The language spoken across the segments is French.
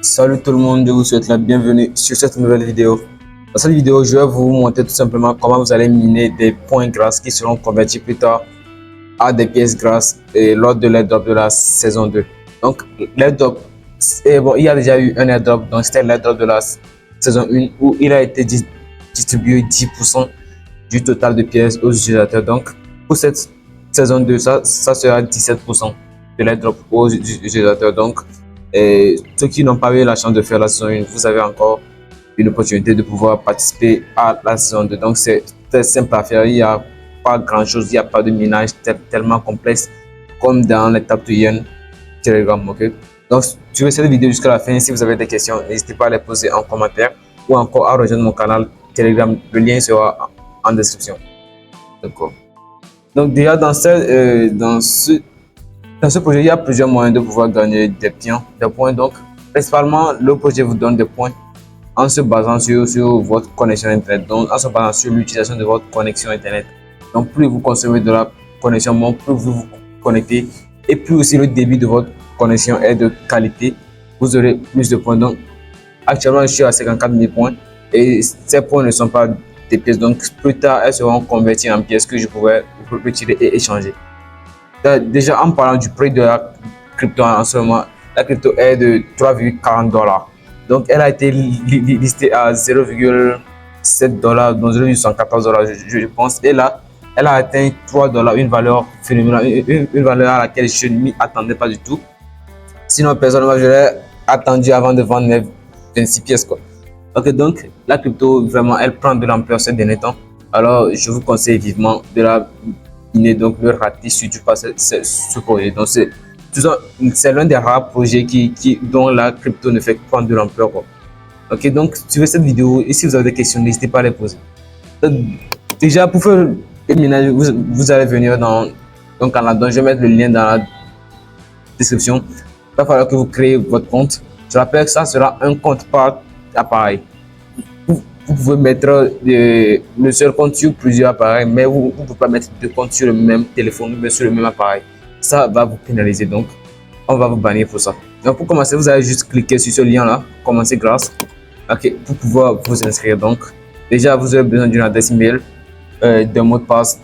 Salut tout le monde, je vous souhaite la bienvenue sur cette nouvelle vidéo. Dans cette vidéo, je vais vous montrer tout simplement comment vous allez miner des points grâce qui seront convertis plus tard à des pièces grâce lors de l'airdrop de la saison 2. Donc l'airdrop, il y a déjà eu un airdrop, donc c'était l'airdrop de la saison 1 où il a été distribué 10% du total de pièces aux utilisateurs. Donc pour cette saison 2, ça sera 17% de l'airdrop aux utilisateurs. Donc et ceux qui n'ont pas eu la chance de faire la saison 1, vous avez encore une opportunité de pouvoir participer à la saison 2. Donc c'est très simple à faire, il n'y a pas grand chose, il n'y a pas de minage tellement complexe comme dans les Tap to Earn Telegram. Ok, donc tu veux cette vidéo jusqu'à la fin. Si vous avez des questions, n'hésitez pas à les poser en commentaire ou encore à rejoindre mon canal Telegram, le lien sera en description. D'accord. Donc déjà dans ce projet, il y a plusieurs moyens de pouvoir gagner des points. Donc, principalement, le projet vous donne des points en se basant sur votre connexion Internet, donc en se basant sur l'utilisation de votre connexion Internet. Donc, plus vous consommez de la connexion, plus vous vous connectez et plus aussi le débit de votre connexion est de qualité, vous aurez plus de points. Donc, actuellement, je suis à 54 000 points et ces points ne sont pas des pièces. Donc, plus tard, elles seront converties en pièces que je pourrais retirer et échanger. Déjà, en parlant du prix de la crypto en ce moment, la crypto est de 3,40 $. Donc, elle a été listée à 0,7 $, donc 0,114 $, je pense. Et là, elle a atteint 3 $, une valeur phénoménale, une valeur à laquelle je ne m'y attendais pas du tout. Sinon, personnellement, je l'ai attendu avant de vendre mes 26 pièces, quoi. Ok, donc la crypto, vraiment, elle prend de l'ampleur ces derniers temps. Alors, je vous conseille vivement de la donc le rater surtout pas ce projet. Donc c'est l'un des rares projets dont la crypto ne fait que prendre de l'ampleur. Ok, donc si tu veux cette vidéo et si vous avez des questions, n'hésitez pas à les poser. Déjà pour faire une minage, vous allez venir dans un canal, donc je vais mettre le lien dans la description. Il va falloir que vous créez votre compte. Je rappelle que ça sera un compte par appareil. Vous pouvez mettre le seul compte sur plusieurs appareils, mais vous ne pouvez pas mettre deux comptes sur le même téléphone ou sur le même appareil. Ça va vous pénaliser, donc on va vous bannir pour ça. Donc pour commencer, vous allez juste cliquer sur ce lien là, commencer grâce, ok, pour pouvoir vous inscrire. Donc déjà, vous avez besoin d'une adresse email, d'un mot de passe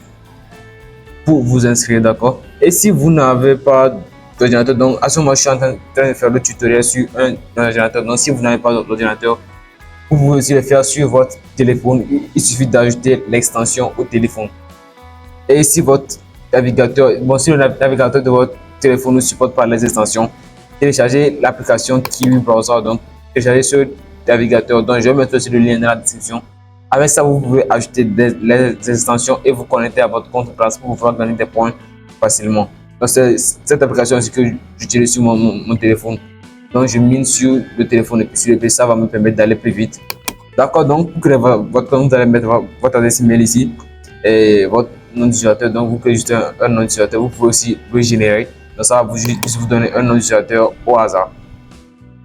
pour vous inscrire, d'accord. Et si vous n'avez pas d'ordinateur, donc à ce moment, je suis en train de faire le tutoriel sur un ordinateur. Donc si vous n'avez pas d'ordinateur, vous pouvez aussi le faire sur votre téléphone. Il suffit d'ajouter l'extension au téléphone. Et si votre navigateur, si le navigateur de votre téléphone ne supporte pas les extensions, téléchargez l'application Kiwi Browser. Donc, téléchargez ce navigateur. Donc, je vais mettre aussi le lien dans la description. Avec ça, vous pouvez ajouter les extensions et vous connecter à votre compte Place pour pouvoir gagner des points facilement. Donc, c'est cette application aussi que j'utilise sur mon téléphone. Donc, je mine sur le téléphone et puis sur le PC, ça va me permettre d'aller plus vite. D'accord, donc pour créer votre compte, vous allez mettre votre adresse email ici et votre nom d'utilisateur. Donc, vous créez juste un nom d'utilisateur. Vous pouvez aussi le générer. Donc, ça va vous donner un nom d'utilisateur au hasard.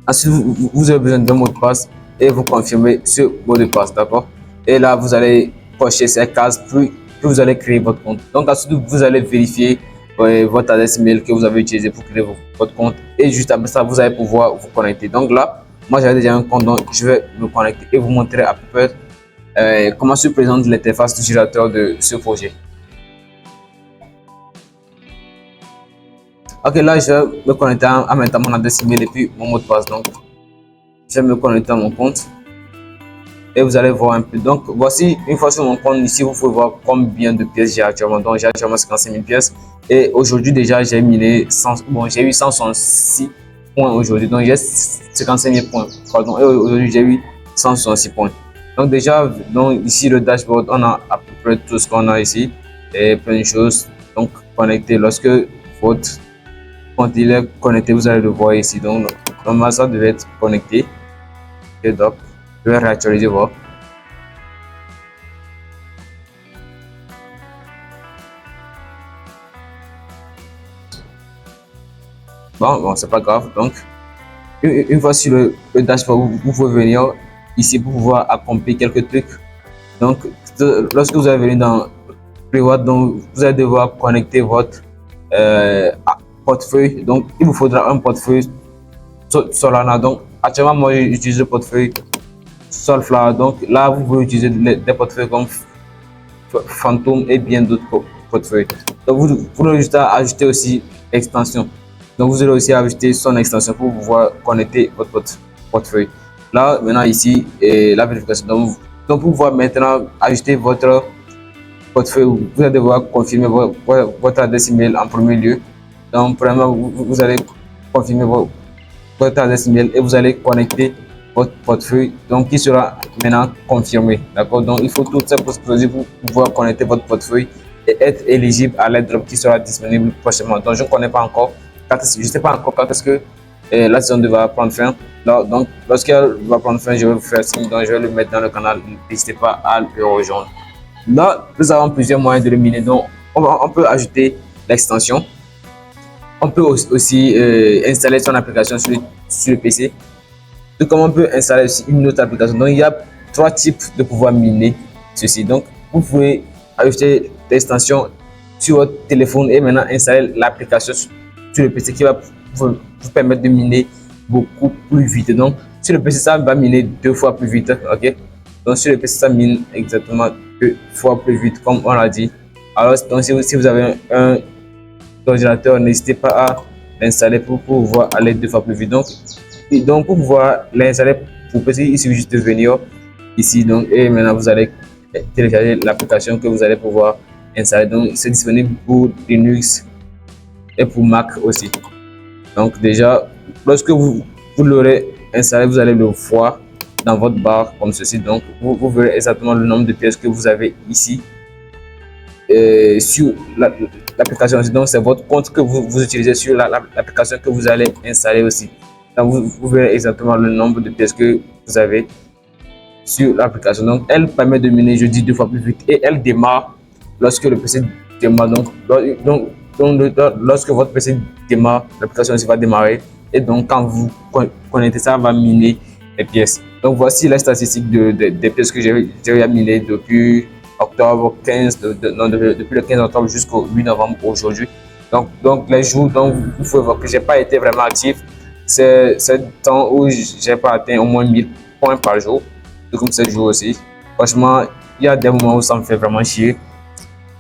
Ensuite, vous avez besoin d'un mot de passe et vous confirmez ce mot de passe. D'accord, et là, vous allez cocher ces cases, puis vous allez créer votre compte. Donc, ensuite, vous allez vérifier votre adresse email que vous avez utilisé pour créer votre compte et juste après ça vous allez pouvoir vous connecter. Donc là, moi j'avais déjà un compte, donc je vais me connecter et vous montrer à peu près comment se présente l'interface d'utilisateur de ce projet. Ok, là je vais me connecter en mettant mon adresse email et puis mon mot de passe. Donc je vais me connecter à mon compte et vous allez voir un peu. Donc voici, une fois sur mon compte ici, vous pouvez voir combien de pièces j'ai actuellement. Donc j'ai actuellement 55 000 pièces et aujourd'hui déjà j'ai miné j'ai eu 166 points aujourd'hui. Donc j'ai 55 000 points, pardon, et aujourd'hui j'ai eu 166 points. Donc déjà, donc ici le dashboard, on a à peu près tout ce qu'on a ici et plein de choses. Donc connecté, lorsque votre compte il est connecté, vous allez le voir ici. Donc normalement ça devait être connecté. Et donc je vais réactualiser voir. Bon, c'est pas grave. Donc une fois sur le dashboard, vous pouvez venir ici pour pouvoir accomplir quelques trucs. Donc lorsque vous allez venir dans Reward, donc vous allez devoir connecter votre portefeuille. Donc il vous faudra un portefeuille Solana. Donc actuellement, moi, j'utilise le portefeuille Solflower. Donc là, vous pouvez utiliser des portefeuilles comme Phantom et bien d'autres portefeuilles. Donc vous aurez juste à ajouter aussi extension. Donc vous aurez aussi à ajouter son extension pour pouvoir connecter votre portefeuille. Là, maintenant ici, la vérification. Donc pour pouvoir maintenant ajouter votre portefeuille, vous allez devoir confirmer votre adresse email en premier lieu. Donc premièrement, vous allez confirmer votre adresse email et vous allez connecter votre portefeuille, donc qui sera maintenant confirmé. D'accord, donc il faut toutes ces procédures pour pouvoir connecter votre portefeuille et être éligible à l'airdrop qui sera disponible prochainement. Donc je ne connais pas encore, je ne sais pas encore quand est-ce que la saison 2 va prendre fin. Donc lorsqu'elle va prendre fin, je vais vous faire signe, donc je vais le mettre dans le canal. N'hésitez pas à le rejoindre. Là, nous avons plusieurs moyens de le miner. Donc on peut ajouter l'extension. On peut aussi installer son application sur le PC. Tout comme on peut installer aussi une autre application. Donc il y a 3 types de pouvoir miner ceci. Donc vous pouvez ajouter l'extension sur votre téléphone et maintenant installer l'application sur le PC qui va vous permettre de miner beaucoup plus vite. Donc sur le PC ça va miner 2 fois plus vite. Ok, donc sur le PC ça mine exactement 2 fois plus vite comme on l'a dit. Alors donc, si vous avez un ordinateur, n'hésitez pas à l'installer pour pouvoir aller 2 fois plus vite. Donc pour pouvoir l'installer pour PC, il suffit juste de venir ici, donc et maintenant vous allez télécharger l'application que vous allez pouvoir installer. Donc c'est disponible pour Linux et pour Mac aussi. Donc déjà lorsque vous l'aurez installé, vous allez le voir dans votre barre comme ceci. Donc vous verrez exactement le nombre de pièces que vous avez ici sur l'application. Donc c'est votre compte que vous utilisez sur l'application que vous allez installer aussi. Donc vous verrez exactement le nombre de pièces que vous avez sur l'application. Donc elle permet de miner, je dis 2 fois plus vite, et elle démarre lorsque le PC démarre. Donc lorsque votre PC démarre, l'application aussi va démarrer, et donc quand vous connectez ça, va miner les pièces. Donc voici la statistique des pièces que j'ai minées depuis octobre 15, depuis le 15 octobre jusqu'au 8 novembre aujourd'hui. Donc les jours dont vous pouvez voir que j'ai pas été vraiment actif, c'est le temps où j'ai pas atteint au moins 1000 points par jour, tout comme 7 jours aussi. Franchement, il y a des moments où ça me fait vraiment chier,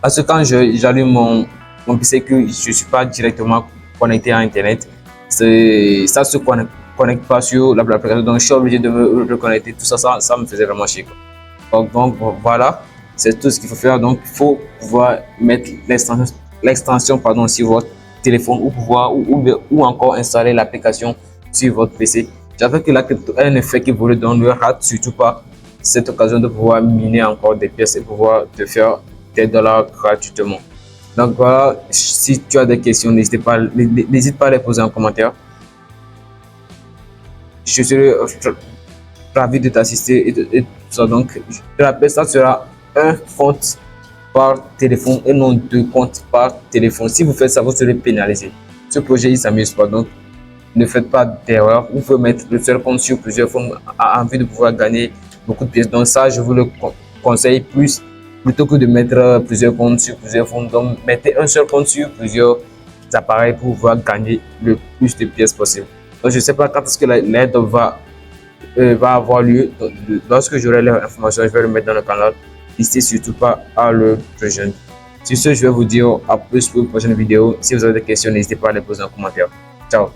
parce que quand j'allume mon PC, que je suis pas directement connecté à internet, ça se connecte pas sur l'application, donc je suis obligé de me reconnecter. Tout ça me faisait vraiment chier, quoi. Donc voilà, c'est tout ce qu'il faut faire. Donc il faut pouvoir mettre l'extension sur votre téléphone, ou encore installer l'application sur votre PC. J'avais que la crypto est un effet qui vous le donne. Ne rate surtout pas cette occasion de pouvoir miner encore des pièces et pouvoir te faire des dollars gratuitement. Donc voilà, si tu as des questions, n'hésite pas à les poser en commentaire. Je serai ravi de t'assister et tout ça. Donc je te rappelle, ça sera un compte par téléphone et non 2 comptes par téléphone. Si vous faites ça, vous serez pénalisé. Ce projet, il s'amuse pas, donc ne faites pas d'erreur. Vous pouvez mettre le seul compte sur plusieurs phones en vue de pouvoir gagner beaucoup de pièces. Donc ça, je vous le conseille plutôt que de mettre plusieurs comptes sur plusieurs phones. Donc mettez un seul compte sur plusieurs appareils pour pouvoir gagner le plus de pièces possible. Donc je ne sais pas quand est-ce que l'aide va avoir lieu. Donc, lorsque j'aurai l'information, je vais le mettre dans le canal. N'hésitez surtout pas à le rejoindre. Sur ce, je vais vous dire à plus pour une prochaine vidéo. Si vous avez des questions, n'hésitez pas à les poser en commentaire. Ciao.